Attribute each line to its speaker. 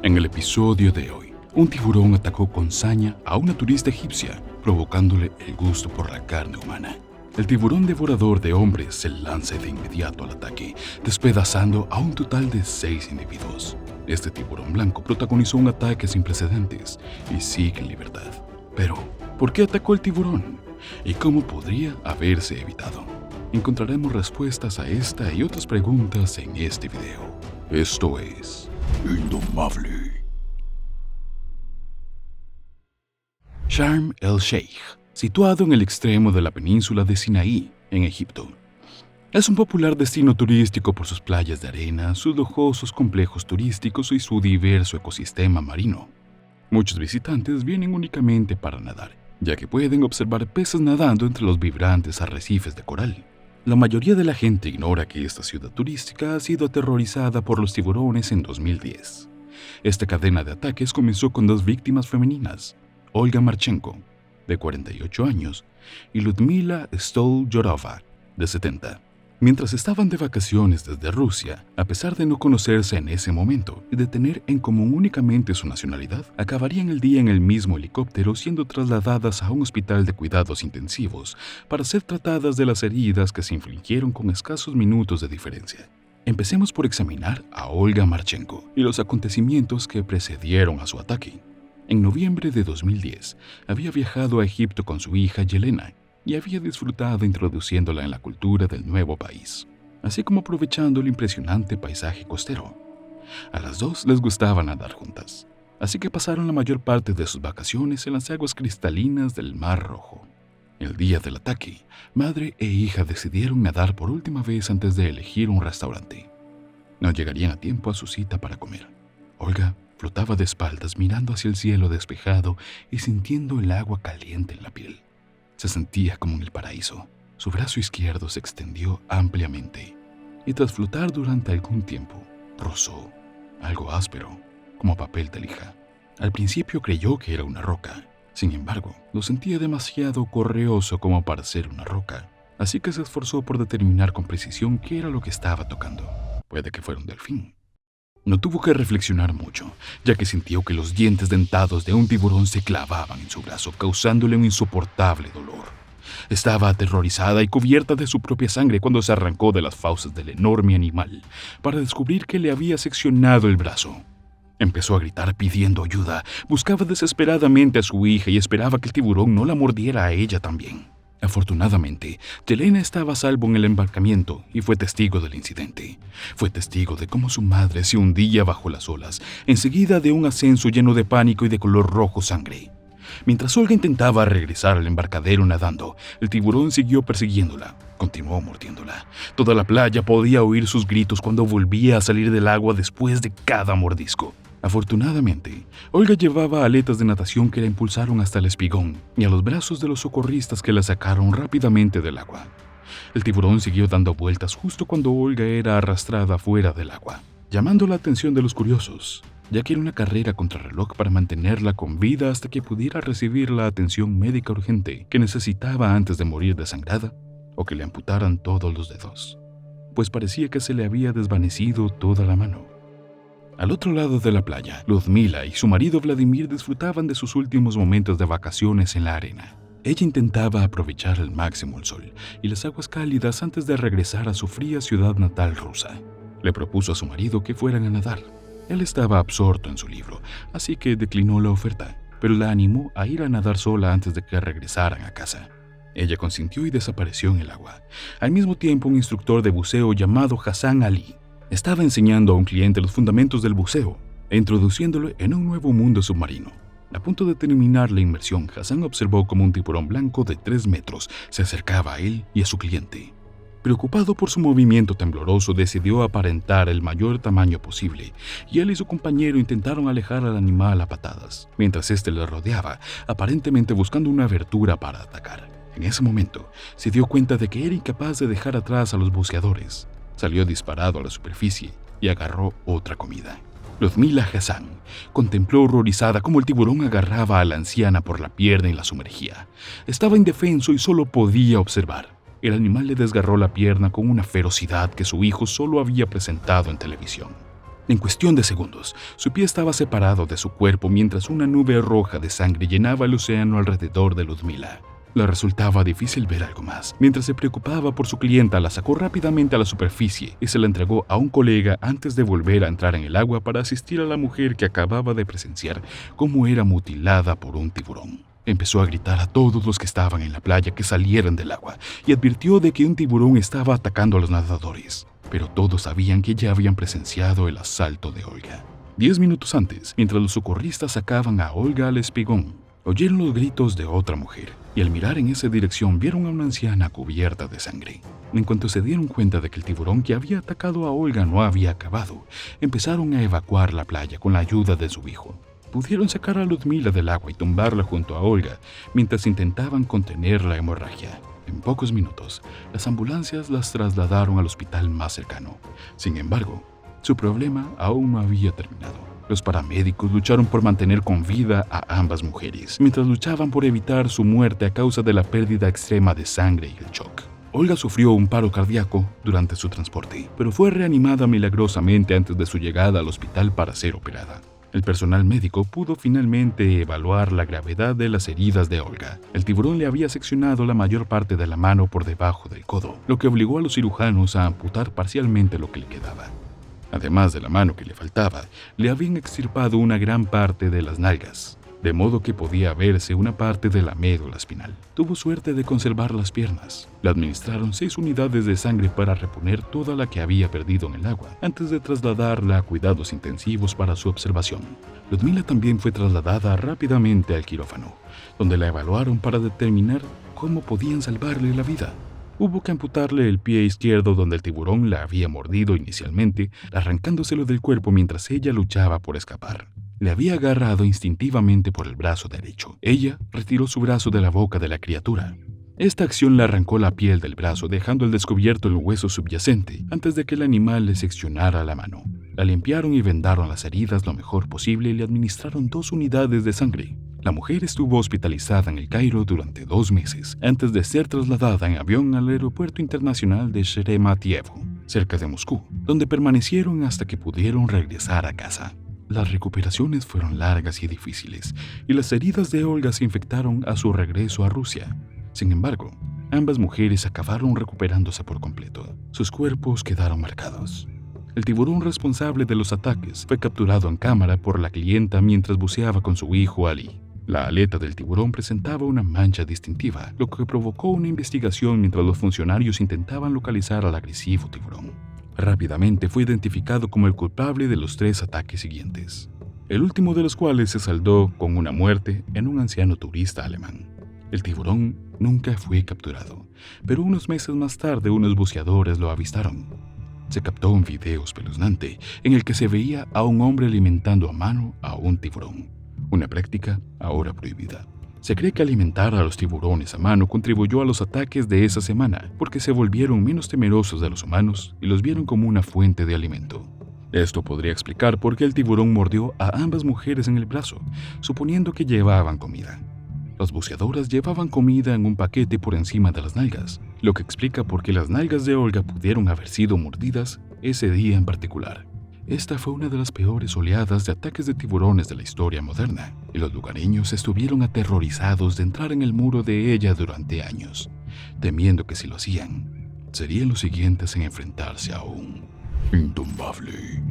Speaker 1: En el episodio de hoy, un tiburón atacó con saña a una turista egipcia, provocándole el gusto por la carne humana. El tiburón devorador de hombres se lanza de inmediato al ataque, despedazando a un total de 6 individuos. Este tiburón blanco protagonizó un ataque sin precedentes y sigue en libertad. Pero, ¿por qué atacó el tiburón? ¿Y cómo podría haberse evitado? Encontraremos respuestas a esta y otras preguntas en este video. Esto es Indomable. Sharm el-Sheikh, situado en el extremo de la península de Sinaí, en Egipto. Es un popular destino turístico por sus playas de arena, sus lujosos complejos turísticos y su diverso ecosistema marino. Muchos visitantes vienen únicamente para nadar, ya que pueden observar peces nadando entre los vibrantes arrecifes de coral. La mayoría de la gente ignora que esta ciudad turística ha sido aterrorizada por los tiburones en 2010. Esta cadena de ataques comenzó con 2 víctimas femeninas, Olga Marchenko, de 48 años, y Ludmila Stolyorova, de 70. Mientras estaban de vacaciones desde Rusia, a pesar de no conocerse en ese momento y de tener en común únicamente su nacionalidad, acabarían el día en el mismo helicóptero siendo trasladadas a un hospital de cuidados intensivos para ser tratadas de las heridas que se infligieron con escasos minutos de diferencia. Empecemos por examinar a Olga Marchenko y los acontecimientos que precedieron a su ataque. En noviembre de 2010, había viajado a Egipto con su hija Yelena y había disfrutado introduciéndola en la cultura del nuevo país, así como aprovechando el impresionante paisaje costero. A las dos les gustaba nadar juntas, así que pasaron la mayor parte de sus vacaciones en las aguas cristalinas del Mar Rojo. El día del ataque, madre e hija decidieron nadar por última vez antes de elegir un restaurante. No llegarían a tiempo a su cita para comer. Olga flotaba de espaldas mirando hacia el cielo despejado y sintiendo el agua caliente en la piel. Se sentía como en el paraíso. Su brazo izquierdo se extendió ampliamente y tras flotar durante algún tiempo, rozó algo áspero, como papel de lija. Al principio creyó que era una roca. Sin embargo, lo sentía demasiado correoso como para ser una roca, así que se esforzó por determinar con precisión qué era lo que estaba tocando. Puede que fuera un delfín. No tuvo que reflexionar mucho, ya que sintió que los dientes dentados de un tiburón se clavaban en su brazo, causándole un insoportable dolor. Estaba aterrorizada y cubierta de su propia sangre cuando se arrancó de las fauces del enorme animal, para descubrir que le había seccionado el brazo. Empezó a gritar pidiendo ayuda, buscaba desesperadamente a su hija y esperaba que el tiburón no la mordiera a ella también. Afortunadamente, Yelena estaba a salvo en el embarcamiento y fue testigo del incidente. Fue testigo de cómo su madre se hundía bajo las olas, enseguida de un ascenso lleno de pánico y de color rojo sangre. Mientras Olga intentaba regresar al embarcadero nadando, el tiburón siguió persiguiéndola. Continuó mordiéndola. Toda la playa podía oír sus gritos cuando volvía a salir del agua después de cada mordisco. Afortunadamente, Olga llevaba aletas de natación que la impulsaron hasta el espigón y a los brazos de los socorristas que la sacaron rápidamente del agua. El tiburón siguió dando vueltas justo cuando Olga era arrastrada fuera del agua, llamando la atención de los curiosos, ya que era una carrera contrarreloj para mantenerla con vida hasta que pudiera recibir la atención médica urgente que necesitaba antes de morir desangrada o que le amputaran todos los dedos, pues parecía que se le había desvanecido toda la mano. Al otro lado de la playa, Ludmila y su marido Vladimir disfrutaban de sus últimos momentos de vacaciones en la arena. Ella intentaba aprovechar al máximo el sol y las aguas cálidas antes de regresar a su fría ciudad natal rusa. Le propuso a su marido que fueran a nadar. Él estaba absorto en su libro, así que declinó la oferta, pero la animó a ir a nadar sola antes de que regresaran a casa. Ella consintió y desapareció en el agua. Al mismo tiempo, un instructor de buceo llamado Hassan Ali estaba enseñando a un cliente los fundamentos del buceo e introduciéndolo en un nuevo mundo submarino. A punto de terminar la inmersión, Hassan observó como un tiburón blanco de 3 metros se acercaba a él y a su cliente. Preocupado por su movimiento tembloroso, decidió aparentar el mayor tamaño posible, y él y su compañero intentaron alejar al animal a patadas, mientras éste le rodeaba, aparentemente buscando una abertura para atacar. En ese momento, se dio cuenta de que era incapaz de dejar atrás a los buceadores. Salió disparado a la superficie y agarró otra comida. Ludmila Hassan contempló horrorizada cómo el tiburón agarraba a la anciana por la pierna y la sumergía. Estaba indefenso y solo podía observar. El animal le desgarró la pierna con una ferocidad que su hijo solo había presentado en televisión. En cuestión de segundos, su pie estaba separado de su cuerpo mientras una nube roja de sangre llenaba el océano alrededor de Ludmila. Le resultaba difícil ver algo más. Mientras se preocupaba por su clienta, la sacó rápidamente a la superficie y se la entregó a un colega antes de volver a entrar en el agua para asistir a la mujer que acababa de presenciar cómo era mutilada por un tiburón. Empezó a gritar a todos los que estaban en la playa que salieran del agua y advirtió de que un tiburón estaba atacando a los nadadores. Pero todos sabían que ya habían presenciado el asalto de Olga. 10 minutos antes, mientras los socorristas sacaban a Olga al espigón, oyeron los gritos de otra mujer y al mirar en esa dirección vieron a una anciana cubierta de sangre. En cuanto se dieron cuenta de que el tiburón que había atacado a Olga no había acabado, empezaron a evacuar la playa con la ayuda de su hijo. Pudieron sacar a Ludmila del agua y tumbarla junto a Olga mientras intentaban contener la hemorragia. En pocos minutos, las ambulancias las trasladaron al hospital más cercano. Sin embargo, su problema aún no había terminado. Los paramédicos lucharon por mantener con vida a ambas mujeres, mientras luchaban por evitar su muerte a causa de la pérdida extrema de sangre y el shock. Olga sufrió un paro cardíaco durante su transporte, pero fue reanimada milagrosamente antes de su llegada al hospital para ser operada. El personal médico pudo finalmente evaluar la gravedad de las heridas de Olga. El tiburón le había seccionado la mayor parte de la mano por debajo del codo, lo que obligó a los cirujanos a amputar parcialmente lo que le quedaba. Además de la mano que le faltaba, le habían extirpado una gran parte de las nalgas, de modo que podía verse una parte de la médula espinal. Tuvo suerte de conservar las piernas. Le administraron 6 unidades de sangre para reponer toda la que había perdido en el agua, antes de trasladarla a cuidados intensivos para su observación. Ludmila también fue trasladada rápidamente al quirófano, donde la evaluaron para determinar cómo podían salvarle la vida. Hubo que amputarle el pie izquierdo donde el tiburón la había mordido inicialmente, arrancándoselo del cuerpo mientras ella luchaba por escapar. Le había agarrado instintivamente por el brazo derecho. Ella retiró su brazo de la boca de la criatura. Esta acción le arrancó la piel del brazo, dejando al descubierto el hueso subyacente, antes de que el animal le seccionara la mano. La limpiaron y vendaron las heridas lo mejor posible y le administraron 2 unidades de sangre. La mujer estuvo hospitalizada en El Cairo durante 2 meses, antes de ser trasladada en avión al aeropuerto internacional de Sheremetyevo, cerca de Moscú, donde permanecieron hasta que pudieron regresar a casa. Las recuperaciones fueron largas y difíciles, y las heridas de Olga se infectaron a su regreso a Rusia. Sin embargo, ambas mujeres acabaron recuperándose por completo. Sus cuerpos quedaron marcados. El tiburón responsable de los ataques fue capturado en cámara por la clienta mientras buceaba con su hijo Ali. La aleta del tiburón presentaba una mancha distintiva, lo que provocó una investigación mientras los funcionarios intentaban localizar al agresivo tiburón. Rápidamente fue identificado como el culpable de los 3 ataques siguientes, el último de los cuales se saldó con una muerte en un anciano turista alemán. El tiburón nunca fue capturado, pero unos meses más tarde unos buceadores lo avistaron. Se captó un video espeluznante en el que se veía a un hombre alimentando a mano a un tiburón, una práctica ahora prohibida. Se cree que alimentar a los tiburones a mano contribuyó a los ataques de esa semana porque se volvieron menos temerosos de los humanos y los vieron como una fuente de alimento. Esto podría explicar por qué el tiburón mordió a ambas mujeres en el brazo, suponiendo que llevaban comida. Las buceadoras llevaban comida en un paquete por encima de las nalgas, lo que explica por qué las nalgas de Olga pudieron haber sido mordidas ese día en particular. Esta fue una de las peores oleadas de ataques de tiburones de la historia moderna, y los lugareños estuvieron aterrorizados de entrar en el muro de ella durante años, temiendo que si lo hacían, serían los siguientes en enfrentarse a un intumbable.